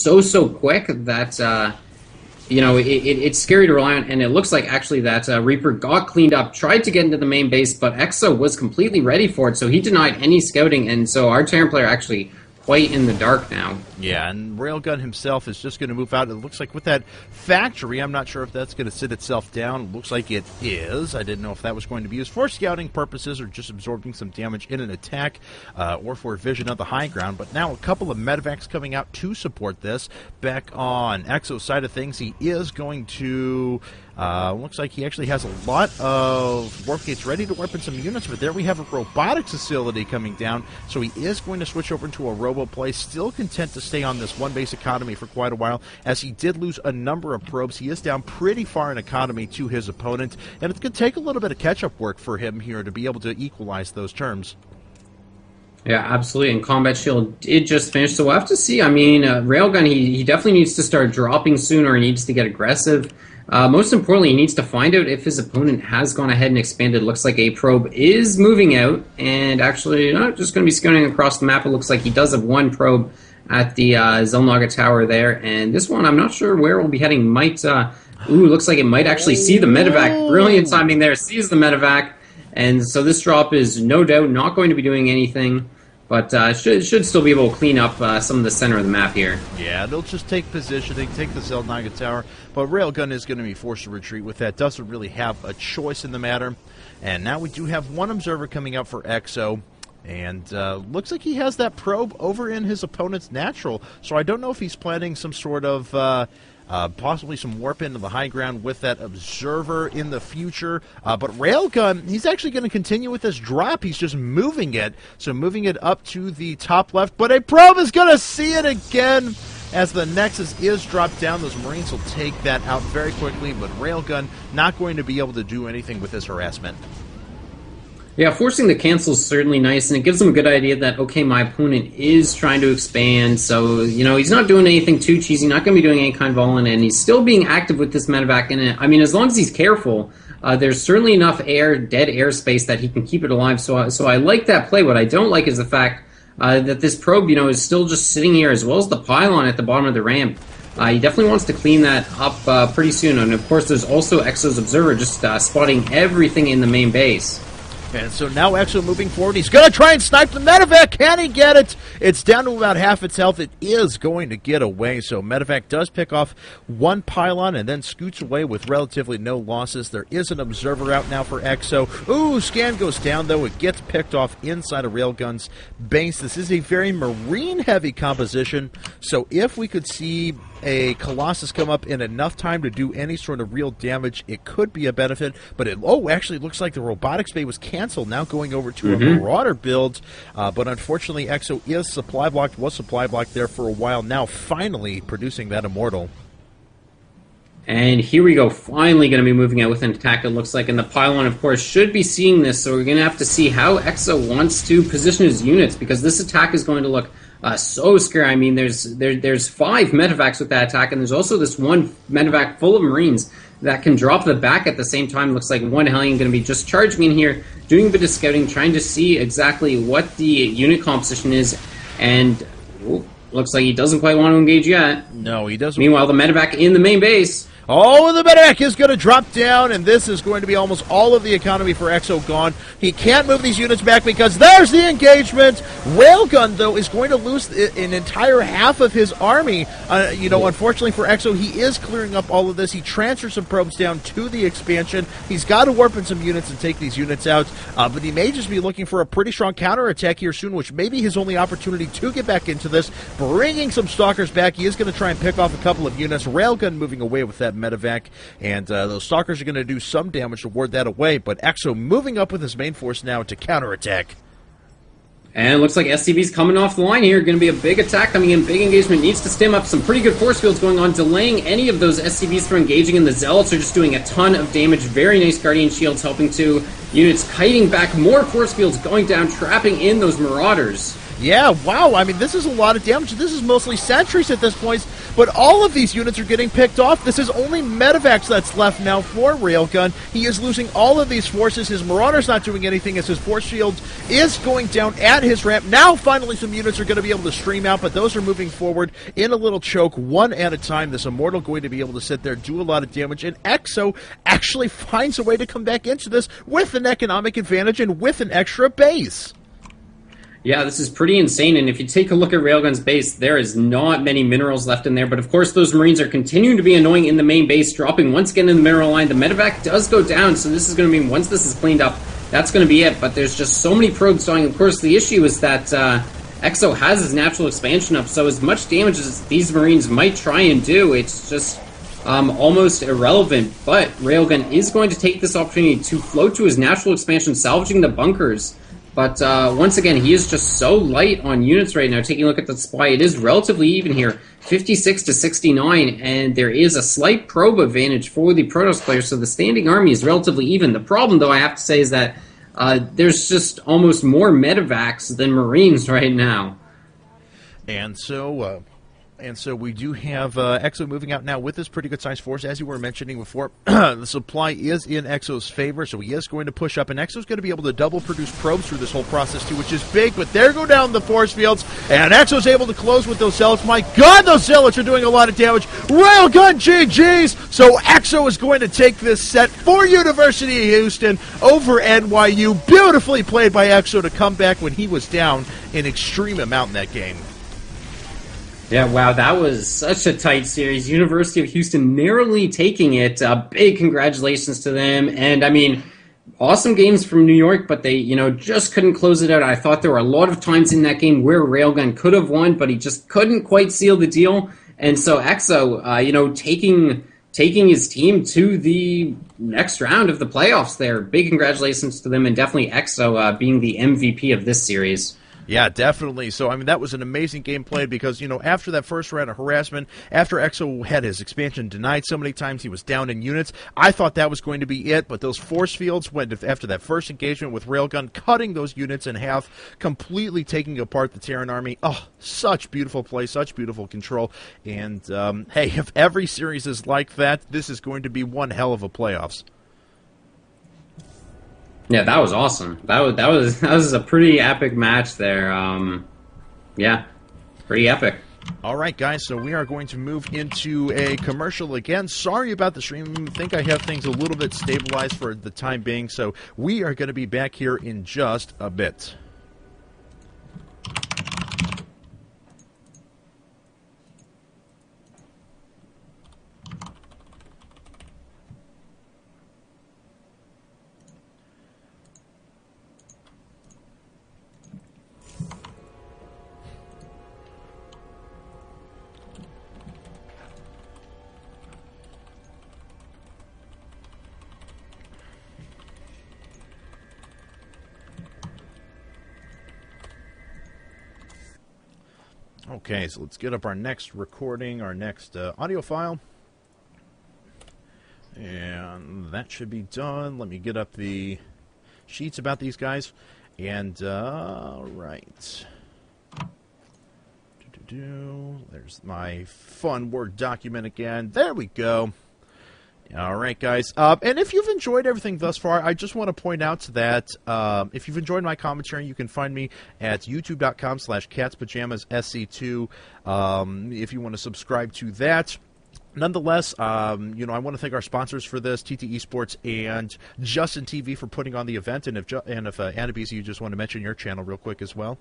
so quick that it's scary to rely on. And it looks like actually that Reaper got cleaned up, tried to get into the main base, but Exo was completely ready for it, so he denied any scouting, and so our Terran player actually quite in the dark now. Yeah, and Railgun himself is just going to move out. It looks like with that factory, I'm not sure if that's going to sit itself down. It looks like it is. I didn't know if that was going to be used for scouting purposes or just absorbing some damage in an attack or for vision of the high ground. But now a couple of medevacs coming out to support this. Back on Exo's side of things, he is going to... looks like he actually has a lot of warp gates ready to warp in some units, but there we have a robotics facility coming down, so he is going to switch over to a robo play, still content to stay on this one base economy for quite a while, as he did lose a number of probes. He is down pretty far in economy to his opponent, and it's going to take a little bit of catch-up work for him here to be able to equalize those terms. Yeah, absolutely, and Combat Shield did just finish, so we'll have to see. I mean, Railgun, he definitely needs to start dropping soon, or he needs to get aggressive. Most importantly, he needs to find out if his opponent has gone ahead and expanded. Looks like a probe is moving out, and actually not just going to be scouting across the map. It looks like he does have one probe at the Zelnaga Tower there, and this one, I'm not sure where we'll be heading. Might, looks like it might actually see the medevac. Brilliant timing there, sees the medevac, and so this drop is no doubt not going to be doing anything. But should still be able to clean up some of the center of the map here. Yeah, they'll just take positioning, take the Zelnaga Tower, but Railgun is going to be forced to retreat with that. Doesn't really have a choice in the matter. And now we do have one observer coming out for Exo. And looks like he has that probe over in his opponent's natural. So I don't know if he's planning some sort of... possibly some warp into the high ground with that observer in the future. But Railgun, he's actually going to continue with this drop. He's just moving it. So moving it up to the top left. But a probe is going to see it again as the Nexus is dropped down. Those Marines will take that out very quickly. But Railgun not going to be able to do anything with this harassment. Yeah, forcing the cancel is certainly nice, and it gives them a good idea that, okay, my opponent is trying to expand, so, he's not doing anything too cheesy, not going to be doing any kind of all-in, and he's still being active with this medevac in it. I mean, as long as he's careful, there's certainly enough dead airspace that he can keep it alive, so I like that play. What I don't like is the fact that this probe, is still just sitting here, as well as the pylon at the bottom of the ramp. He definitely wants to clean that up pretty soon, and of course there's also Exo's Observer just spotting everything in the main base. And so now Exo moving forward. He's going to try and snipe the medevac. Can he get it? It's down to about half its health. It is going to get away. So medevac does pick off one pylon and then scoots away with relatively no losses. There is an observer out now for Exo. Ooh, scan goes down, though. It gets picked off inside of Railgun's base. This is a very marine-heavy composition. So if we could see a Colossus come up in enough time to do any sort of real damage, it could be a benefit. But actually looks like the robotics bay was canceled, now going over to a Marauder build. But unfortunately, Exo is supply blocked, was supply blocked there for a while, now finally producing that Immortal. And here we go, finally going to be moving out with an attack, it looks like. And the pylon, of course, should be seeing this, so we're going to have to see how Exo wants to position his units, because this attack is going to look so scary. I mean, there's 5 medevacs with that attack, and there's also this one medevac full of Marines that can drop the back at the same time. Looks like one Hellion going to be just charging in here, doing a bit of scouting, trying to see exactly what the unit composition is, and looks like he doesn't quite want to engage yet. No, he doesn't. Meanwhile, the medevac in the main base. Oh, the medevac is going to drop down, and this is going to be almost all of the economy for Exo gone. He can't move these units back because there's the engagement. Railgun, though, is going to lose an entire half of his army. Unfortunately for Exo, he is clearing up all of this. He transfers some probes down to the expansion. He's got to warp in some units and take these units out, but he may just be looking for a pretty strong counterattack here soon, which may be his only opportunity to get back into this. Bringing some Stalkers back, he is going to try and pick off a couple of units. Railgun moving away with that medevac, and those Stalkers are going to do some damage to ward that away, but Exo moving up with his main force now to counterattack. And it looks like SCV's coming off the line here. Going to be a big attack coming in. Big engagement. Needs to stem up some pretty good force fields going on, delaying any of those SCVs from engaging, and the Zealots are just doing a ton of damage. Very nice Guardian Shields helping to units kiting back. More force fields going down, trapping in those Marauders. Yeah, wow. I mean, this is a lot of damage. This is mostly sentries at this point, but all of these units are getting picked off. This is only Medivacs that's left now for Railgun. He is losing all of these forces. His Marauder's not doing anything as his force shield is going down at his ramp. Now, finally, some units are going to be able to stream out, but those are moving forward in a little choke, one at a time. This Immortal going to be able to sit there, do a lot of damage, and Exo actually finds a way to come back into this with an economic advantage and with an extra base. Yeah, this is pretty insane, and if you take a look at Railgun's base, there is not many minerals left in there, but of course those Marines are continuing to be annoying in the main base, dropping once again in the mineral line. The medevac does go down, so this is going to mean once this is cleaned up, that's going to be it, but there's just so many probes dying. Of course, the issue is that Exo has his natural expansion up, so as much damage as these Marines might try and do, it's just almost irrelevant, but Railgun is going to take this opportunity to float to his natural expansion, salvaging the bunkers. But once again, he is just so light on units right now. Taking a look at the supply, it is relatively even here, 56 to 69, and there is a slight probe advantage for the Protoss players, so the standing army is relatively even. The problem, though, I have to say, is that there's just almost more medevacs than Marines right now. And so we do have Exo moving out now with this pretty good-sized force. As you were mentioning before, the supply is in Exo's favor, so he is going to push up, and Exo's going to be able to double-produce probes through this whole process, too, which is big, but there go down the force fields, and Exo's able to close with those zealots. My God, those zealots are doing a lot of damage. Railgun GG's! So Exo is going to take this set for University of Houston over NYU. Beautifully played by Exo to come back when he was down an extreme amount in that game. Yeah, wow, that was such a tight series. University of Houston narrowly taking it. Big congratulations to them. And, I mean, awesome games from New York, but they, just couldn't close it out. I thought there were a lot of times in that game where Railgun could have won, but he just couldn't quite seal the deal. And so Exo, taking his team to the next round of the playoffs there. Big congratulations to them, and definitely Exo being the MVP of this series. Yeah, definitely. So, I mean, that was an amazing game played because, after that first round of harassment, after Exo had his expansion denied so many times, he was down in units, I thought that was going to be it, but those force fields went after that first engagement with Railgun, cutting those units in half, completely taking apart the Terran army. Oh, such beautiful play, such beautiful control. And, hey, if every series is like that, this is going to be one hell of a playoffs. Yeah, that was awesome. That was a pretty epic match there. Yeah, pretty epic. All right, guys, so we are going to move into a commercial again. Sorry about the stream. I think I have things a little bit stabilized for the time being, so we are going to be back here in just a bit. Okay, so let's get up our next recording, our next audio file. And that should be done. Let me get up the sheets about these guys. And, right. There's my fun Word document again. There we go. All right, guys. And if you've enjoyed everything thus far, I just want to point out that if you've enjoyed my commentary, you can find me at youtube.com/catspajamassc2 if you want to subscribe to that. Nonetheless, I want to thank our sponsors for this, TT Esports and Justin TV for putting on the event. And if NYU, you just want to mention your channel real quick as well.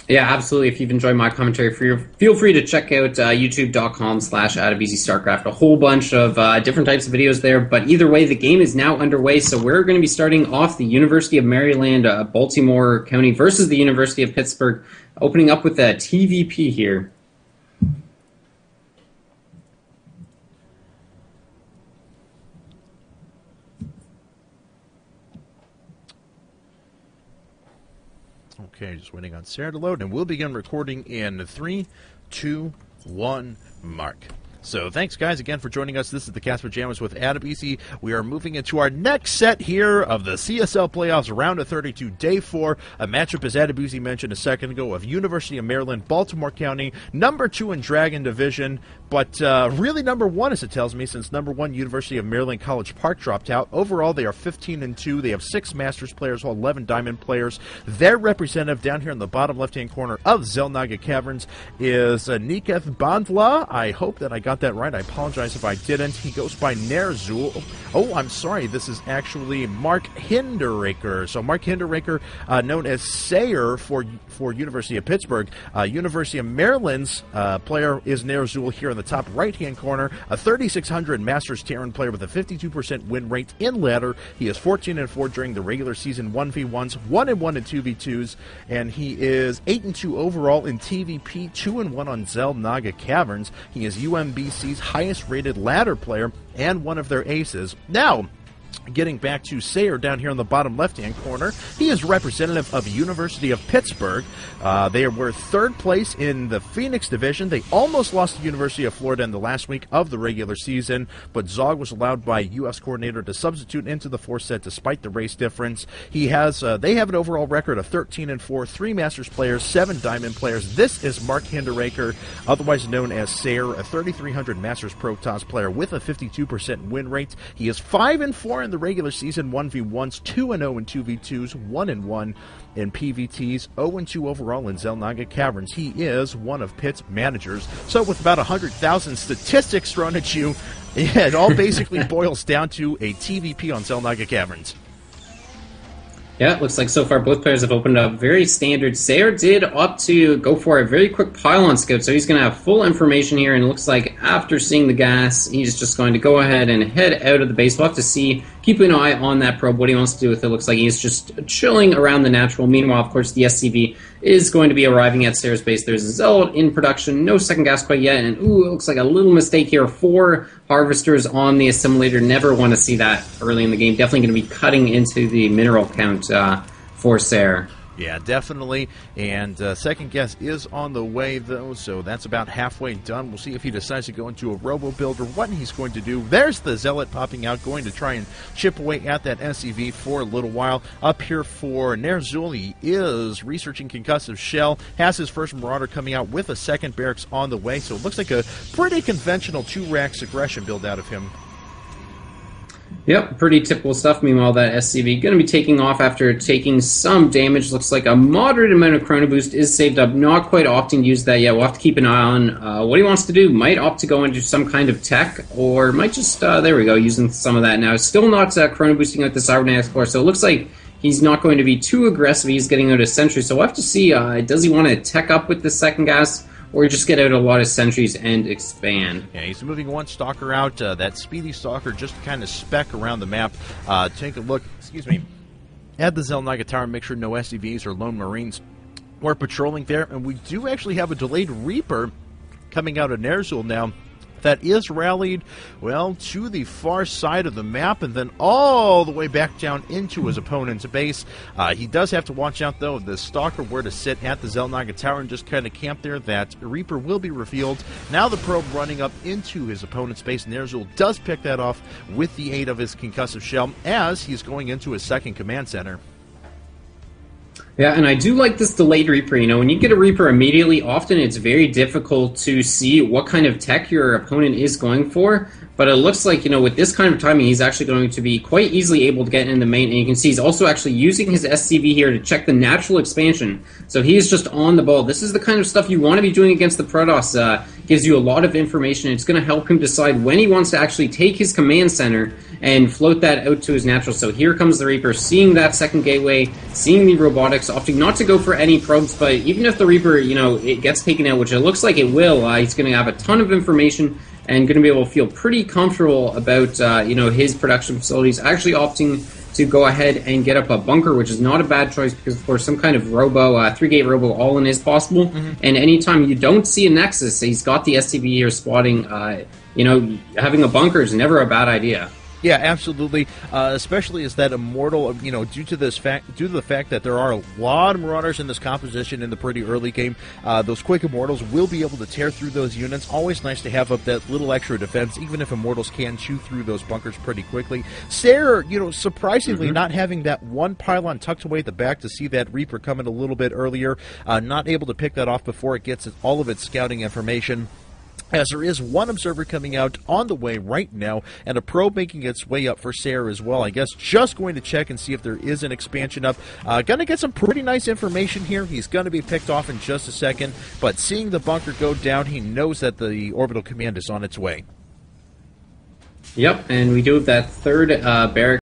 Yeah, absolutely. If you've enjoyed my commentary, feel free to check out youtube.com/OutofEasyStarcraft. A whole bunch of different types of videos there. But either way, the game is now underway. So we're going to be starting off the University of Maryland, Baltimore County versus the University of Pittsburgh, opening up with a TVP here. Okay, just waiting on Sarah to load, and we'll begin recording in 3, 2, 1, mark. So thanks, guys, again for joining us. This is the Cast Pajamas with Adebisi. We are moving into our next set here of the CSL Playoffs, round of 32, day 4. A matchup, as Adebisi mentioned a second ago, of University of Maryland, Baltimore County, number 2 in Dragon Division, but really number 1, as it tells me, since number 1, University of Maryland College Park, dropped out. Overall, they are 15-2. They have 6 Masters players, while 11 Diamond players. Their representative down here in the bottom left-hand corner of Zelnaga Caverns is Niketh Bandla. I hope that I got that right. I apologize if I didn't. He goes by Nerzul. Oh, I'm sorry. This is actually Mark Hinderaker. So Mark Hinderaker, known as Sayer for University of Pittsburgh. University of Maryland's player is Nerzul here in the top right-hand corner. A 3,600 Masters Terran player with a 52% win rate in ladder. He is 14-4 during the regular season 1v1s, 1-1 in 2v2s, and he is 8-2 overall in TVP, 2-1 on Zelnaga Caverns. He is UMBC's highest-rated ladder player and one of their aces. Now, getting back to Sayer down here in the bottom left-hand corner, he is representative of University of Pittsburgh. They were 3rd place in the Phoenix Division. They almost lost to University of Florida in the last week of the regular season, but Zog was allowed by U.S. coordinator to substitute into the 4th set despite the race difference. They have an overall record of 13-4, 3 Masters players, 7 Diamond players. This is Mark Hinderaker, otherwise known as Sayer, a 3,300 Masters Protoss player with a 52% win rate. He is 5-4 in the regular season 1v1s, 2-0 in 2v2s, 1-1 in PVTs, 0-2 overall in Zelnaga Caverns. He is one of Pitt's managers. So with about 100,000 statistics thrown at you, it all basically boils down to a TVP on Zelnaga Caverns. Yeah, it looks like so far both players have opened up very standard. Sayer did opt to go for a very quick pylon scout, so he's going to have full information here, and it looks like after seeing the gas, he's just going to go ahead and head out of the base. We'll have to see, keep an eye on that probe, what he wants to do with it. Looks like he's just chilling around the natural. Meanwhile, of course, the SCV is going to be arriving at Sayer's base. There's a Zealot in production, no second gas quite yet, and ooh, it looks like a little mistake here. 4 harvesters on the assimilator. Never want to see that early in the game. Definitely going to be cutting into the mineral count for Sayer. Yeah, definitely. And second guess is on the way, though, so that's about halfway done. We'll see if he decides to go into a robo build or what he's going to do. There's the Zealot popping out, going to try and chip away at that SCV for a little while. Up here for Nerzul, he is researching concussive shell, has his first Marauder coming out with a second barracks on the way, so it looks like a pretty conventional 2-racks aggression build out of him. Yep, pretty typical stuff. Meanwhile, that SCV going to be taking off after taking some damage. Looks like a moderate amount of Chrono Boost is saved up. Not quite opting to use that yet. We'll have to keep an eye on what he wants to do. Might opt to go into some kind of tech, or might just, there we go, using some of that now. Still not Chrono Boosting out the Cybernetic Explorer, so it looks like he's not going to be too aggressive. He's getting out of Sentry, so we'll have to see, does he want to tech up with the second gas, or just get out a lot of sentries and expand. Yeah, he's moving one stalker out. That speedy stalker just kind of speck around the map. Take a look, at the Zelnaga Tower. Make sure no SCVs or lone marines were patrolling there. And we do actually have a delayed Reaper coming out of Nerzul now. That is rallied, well, to the far side of the map and then all the way back down into his opponent's base. He does have to watch out, though, if the Stalker were to sit at the Zelnaga Tower and just kind of camp there, that Reaper will be revealed. Now the probe running up into his opponent's base. Nerzul does pick that off with the aid of his concussive shell as he's going into his second command center. Yeah, and I do like this delayed Reaper. You know, when you get a Reaper immediately, often it's very difficult to see what kind of tech your opponent is going for. But it looks like, you know, with this kind of timing, he's actually going to be quite easily able to get in the main. And you can see he's also actually using his SCV here to check the natural expansion. So he is just on the ball. This is the kind of stuff you want to be doing against the Protoss. Gives you a lot of information. It's going to help him decide when he wants to actually take his command center and float that out to his natural. So here comes the Reaper, seeing that second gateway, seeing the robotics, opting not to go for any probes. But even if the Reaper, you know, it gets taken out, which it looks like it will, he's going to have a ton of information and going to be able to feel pretty comfortable about, you know, his production facilities. Actually opting to go ahead and get up a bunker, which is not a bad choice because, of course, some kind of robo, 3-gate robo all-in is possible. Mm-hmm. And anytime you don't see a Nexus, he's got the SCV here spotting, you know, having a bunker is never a bad idea. Yeah, absolutely. Especially as that immortal, due to the fact that there are a lot of marauders in this composition in the pretty early game, those quick immortals will be able to tear through those units. Always nice to have up that little extra defense, even if immortals can chew through those bunkers pretty quickly. Sayre, surprisingly not having that one pylon tucked away at the back to see that Reaper coming a little bit earlier, not able to pick that off before it gets all of its scouting information. As there is one observer coming out on the way right now, and a probe making its way up for Sayre as well. I guess just going to check and see if there is an expansion up. Going to get some pretty nice information here. He's going to be picked off in just a second, but seeing the bunker go down, he knows that the orbital command is on its way. Yep, and we do have that third barrack